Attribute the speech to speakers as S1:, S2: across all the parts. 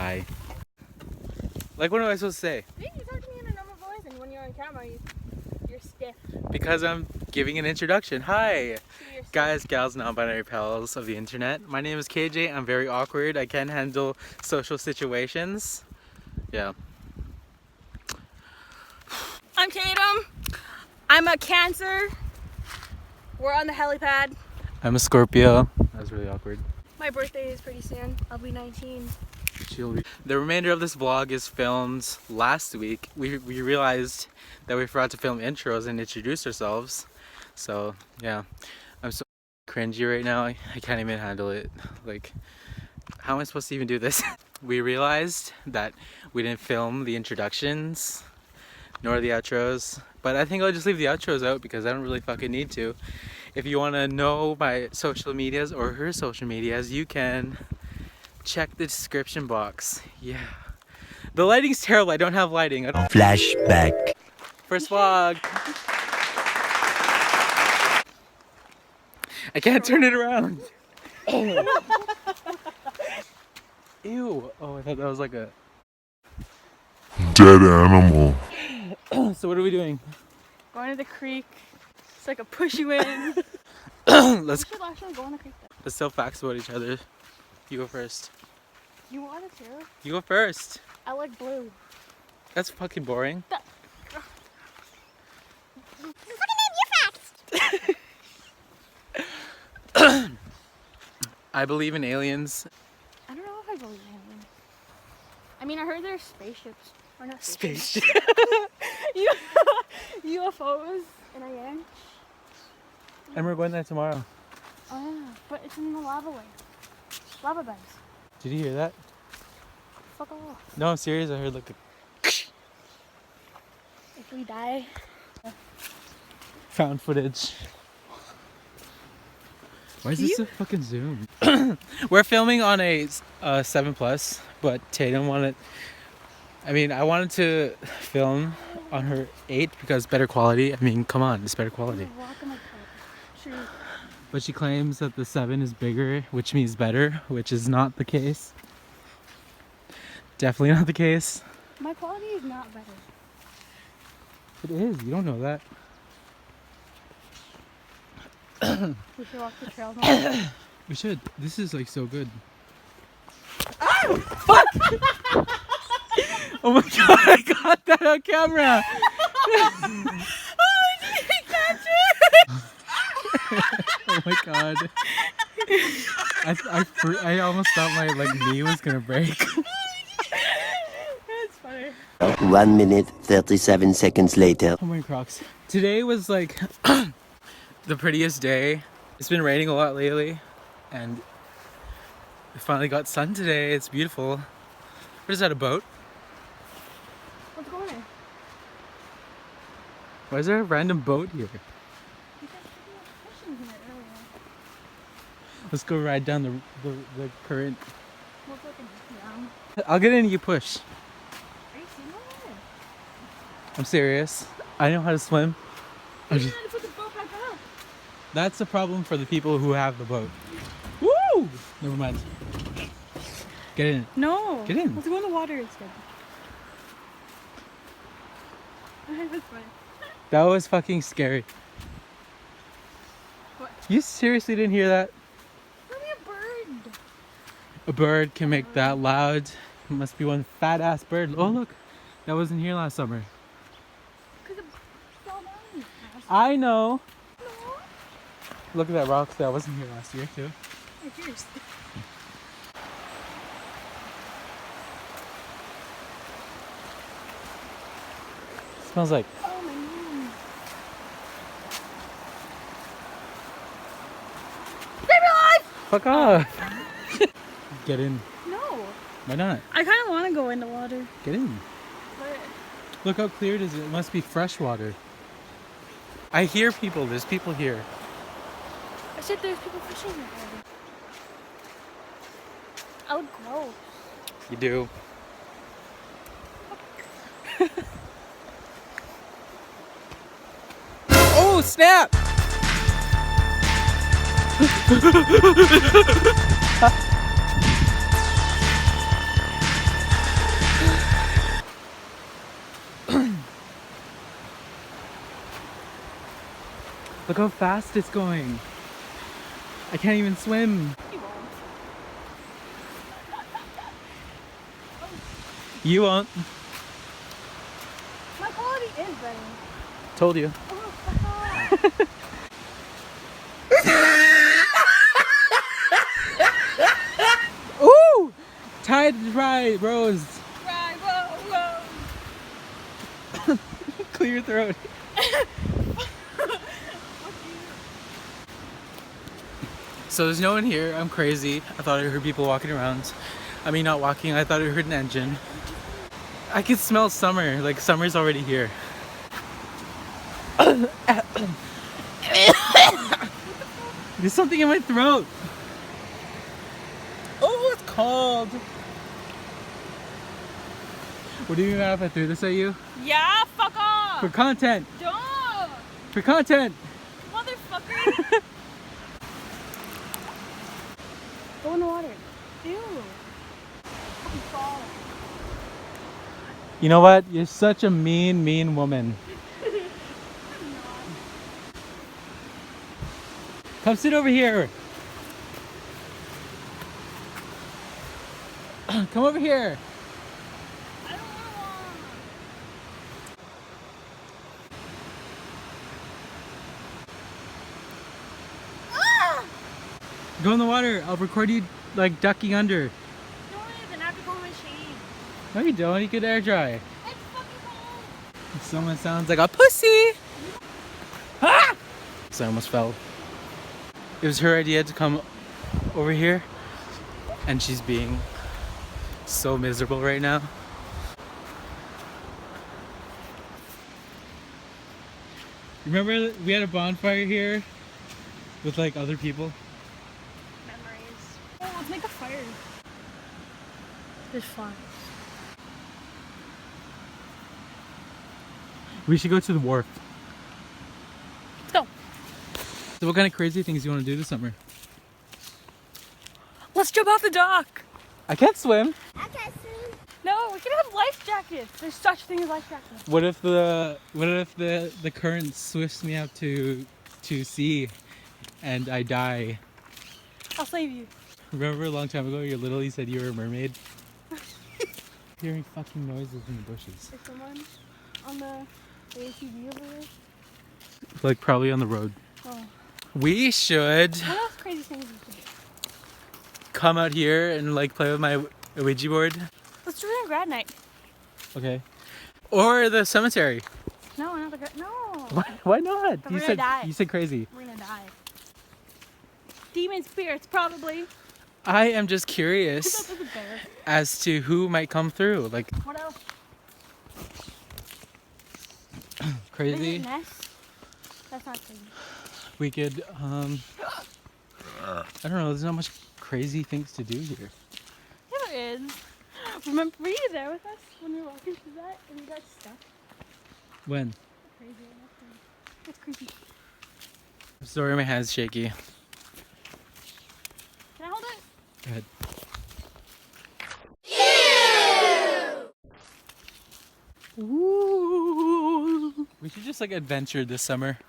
S1: hi. Like, what am I supposed to say?
S2: You talk to me in a normal voice, and when you're on camera, you're stiff.
S1: Because I'm giving an introduction. Hi, guys, gals, non-binary pals of the internet. My name is KJ. I'm very awkward. I can't handle social situations. Yeah.
S2: I'm Tatum. I'm a Cancer. We're on the helipad.
S1: I'm a Scorpio. That was really awkward.
S2: My birthday is pretty soon. I'll be 19.
S1: The remainder of this vlog is filmed last week. We realized that we forgot to film intros and introduce ourselves. So yeah, I'm so cringy right now. I can't even handle it. Like, how am I supposed to even do this? We realized that we didn't film the introductions nor the outros, but I think I'll just leave the outros out because I don't really fucking need to. If you want to know my social medias or her social medias, you can check the description box. Yeah. The lighting's terrible. I don't have lighting.
S3: Flashback.
S1: First vlog. I can't turn it around. Ew. Oh, I thought that was like a
S3: Dead animal.
S1: So what are we doing?
S2: Going to the creek. It's like a push you in.
S1: Let's
S2: We should actually go on the creek though.
S1: let's tell facts about each other. You go first.
S2: You want it to?
S1: You go first.
S2: I like blue.
S1: That's fucking boring. I believe in aliens.
S2: I don't know if I believe in aliens. I mean, I heard there's spaceships. Or not
S1: Spaceship.
S2: UFOs in a yank.
S1: And we're going there tomorrow.
S2: Oh, but it's in the lava way. Lava beds.
S1: Did you hear that?
S2: Fuck off.
S1: No, I'm serious. I heard like a
S2: If we die.
S1: found footage. Why is this a fucking zoom? We're filming on a 7 Plus, but Tatum wanted. I wanted to film on her 8 because better quality. I mean, come on, it's better quality. But she claims that the 7 is bigger, which means better, which is not the case. Definitely not the case.
S2: My quality is not better.
S1: It is. You don't know that.
S2: We should walk the trail now.
S1: We should. This is like so good.
S2: Oh!
S1: Fuck! Oh my god, I got that on camera!
S2: Oh, did you catch it?
S1: Oh my god. I almost thought my knee was gonna break.
S2: That's funny.
S3: 1 minute, 37 seconds later.
S1: Oh my Crocs. Today was like the prettiest day. It's been raining a lot lately and we finally got sun today. It's beautiful. What is that, a boat?
S2: What's going on?
S1: Why is there a random boat here?
S2: Because we were fishing here earlier.
S1: Let's go ride down the current.
S2: We're looking down.
S1: I'll get in and you push.
S2: Are you seeing that?
S1: I'm serious. I know how to swim.
S2: You gotta put the boat back up.
S1: That's a problem for the people who have the boat. Woo! Never mind. Get in.
S2: No.
S1: Get in.
S2: Let's go in the water instead. That's fine.
S1: That was fucking scary.
S2: What?
S1: You seriously didn't hear that?
S2: Probably a bird.
S1: A bird can make that loud. It must be one fat ass bird. Oh look, that wasn't here last summer.
S2: Because it fell down.
S1: I know.
S2: No.
S1: Look at that rock that wasn't here last year too.
S2: It's yours.
S1: Smells like.
S2: Oh my god. Baby alive!
S1: Fuck off. Get in.
S2: No.
S1: Why not?
S2: I kind of want to go in the water.
S1: Get in.
S2: But
S1: Look how clear it is. It must be fresh water. I hear people. There's people here.
S2: I said there's people fishing here. I look gross.
S1: You do. Oh snap! Look how fast it's going. I can't even swim.
S2: You won't.
S1: You won't.
S2: My quality is better.
S1: Told you.
S2: Oh, fuck off.
S1: Ooh! Tide dry rose.
S2: Right, whoa, whoa.
S1: Clear your throat. So there's no one here. I'm crazy. I thought I heard people walking around. I mean, not walking. I thought I heard an engine. I can smell summer. Like summer's already here. There's something in my throat. Oh, it's cold. What do you mean if I threw this at you?
S2: Yeah, fuck off.
S1: For content.
S2: Don't.
S1: For content.
S2: Motherfucker. Go in the water. Ew. Fucking fall.
S1: You know what? You're such a mean woman. Come sit over here. Come over here.
S2: I don't want one.
S1: Go in the water. I'll record you like ducking under.
S2: No, then I have to go in my shade.
S1: No, you don't. You could air dry.
S2: It's fucking cold.
S1: Someone sounds like a pussy. Ah! So I almost fell. It was her idea to come over here, and she's being so miserable right now. Remember we had a bonfire here with like other people?
S2: Memories. Oh, let's make a fire. There's fun.
S1: We should go to the wharf.
S2: Let's go.
S1: So what kind of crazy things do you want to do this summer?
S2: Let's jump off the dock.
S1: I can't swim.
S2: No, we can have life jackets. There's such thing as life jackets.
S1: What if the current swifts me out to sea and I die?
S2: I'll save you.
S1: Remember a long time ago you literally said you were a mermaid? Hearing fucking noises in the bushes.
S2: Is someone on the ATV over there?
S1: Like probably on the road.
S2: Oh.
S1: We should
S2: What else crazy things you think?
S1: come out here and like play with my Ouija board.
S2: Let's do it on grad night.
S1: Okay. Or the cemetery.
S2: No, not the grad. No.
S1: Why not?
S2: But
S1: You
S2: we're
S1: said
S2: gonna die.
S1: you said crazy.
S2: We're gonna die. Demon spirits, probably.
S1: I am just
S2: Who's
S1: curious
S2: up with a bear?
S1: as to who might come through. Like
S2: What else?
S1: crazy.
S2: Visit Nest? That's not crazy.
S1: We could I don't know, there's not much crazy things to do here.
S2: Yeah, there is. Remember, were you there with us when we were walking through that and we got stuck?
S1: When?
S2: Crazy. That's creepy.
S1: Sorry, my hand's shaky.
S2: Can I hold it?
S1: Go ahead. Ooh. We should just like adventure this summer.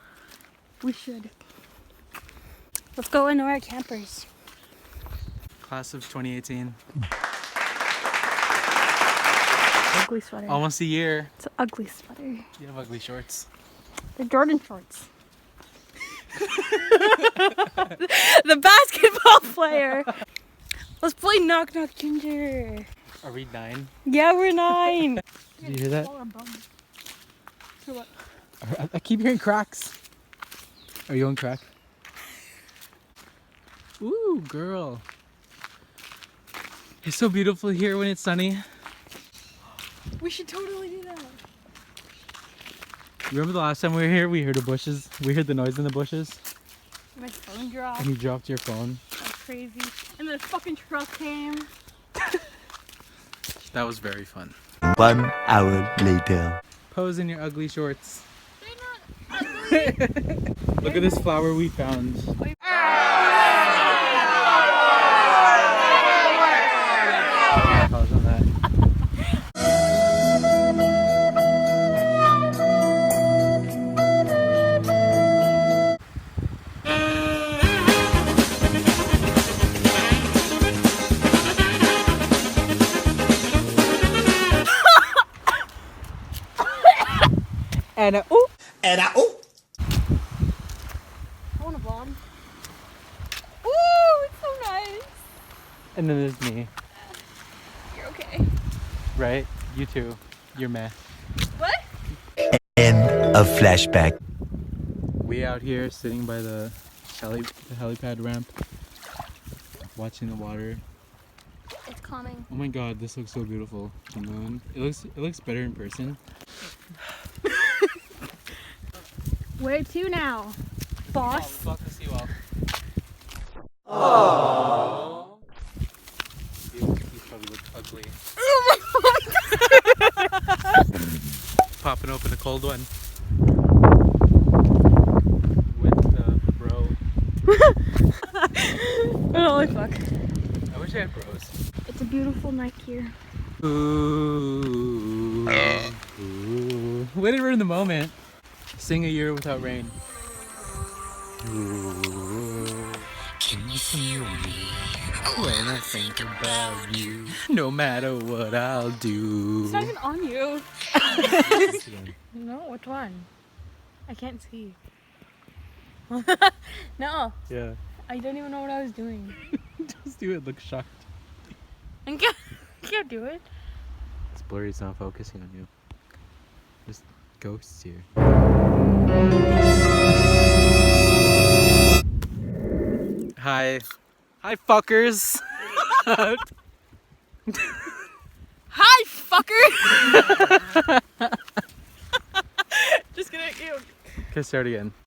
S2: We should. Let's go into our campers.
S1: Class of 2018.
S2: Ugly sweater.
S1: Almost a year.
S2: It's an ugly sweater.
S1: You have ugly shorts.
S2: They're Jordan shorts. The basketball player. Let's play Knock Knock Ginger.
S1: Are we 9?
S2: Yeah, we're 9.
S1: Did you hear that?
S2: For what?
S1: I keep hearing cracks. Are you on crack? Ooh, girl. It's so beautiful here when it's sunny.
S2: We should totally do that.
S1: Remember the last time we were here, we heard the bushes. We heard the noise in the bushes.
S2: My phone dropped.
S1: And you dropped your phone.
S2: That's crazy. And then a fucking truck came.
S1: That was very fun.
S3: 1 hour later.
S1: Pose in your ugly shorts.
S2: They're not ugly.
S1: Look at this flower we found. Pause on that. And oh,
S2: I want a bomb. Ooh, it's so nice.
S1: and then there's me,
S2: You're okay.
S1: right? You too. You're meh.
S2: What?
S3: End of flashback.
S1: We out here sitting by the helipad ramp, watching the water.
S2: It's calming.
S1: Oh my god, this looks so beautiful. The moon. It looks better in person.
S2: Where to now, boss?
S1: Fuck the seawall. Aww. These probably look ugly. Popping open a cold one. With the bro.
S2: Holy fuck.
S1: I wish I had bros.
S2: It's a beautiful night here.
S1: Ooh. Ooh. Way to ruin the moment. Sing A Year Without Rain. Ooh.
S3: Can you feel me when I think about you?
S1: No matter what I'll do.
S2: It's not even on you. No, which one? I can't see. No,
S1: Yeah.
S2: I don't even know what I was doing.
S1: Just do it. Look shocked.
S2: I can't do it.
S1: It's blurry. It's not focusing on you. There's ghosts here. Hi. Hi, fuckers.
S2: Hi, fucker! Just gonna,
S1: Okay, start again.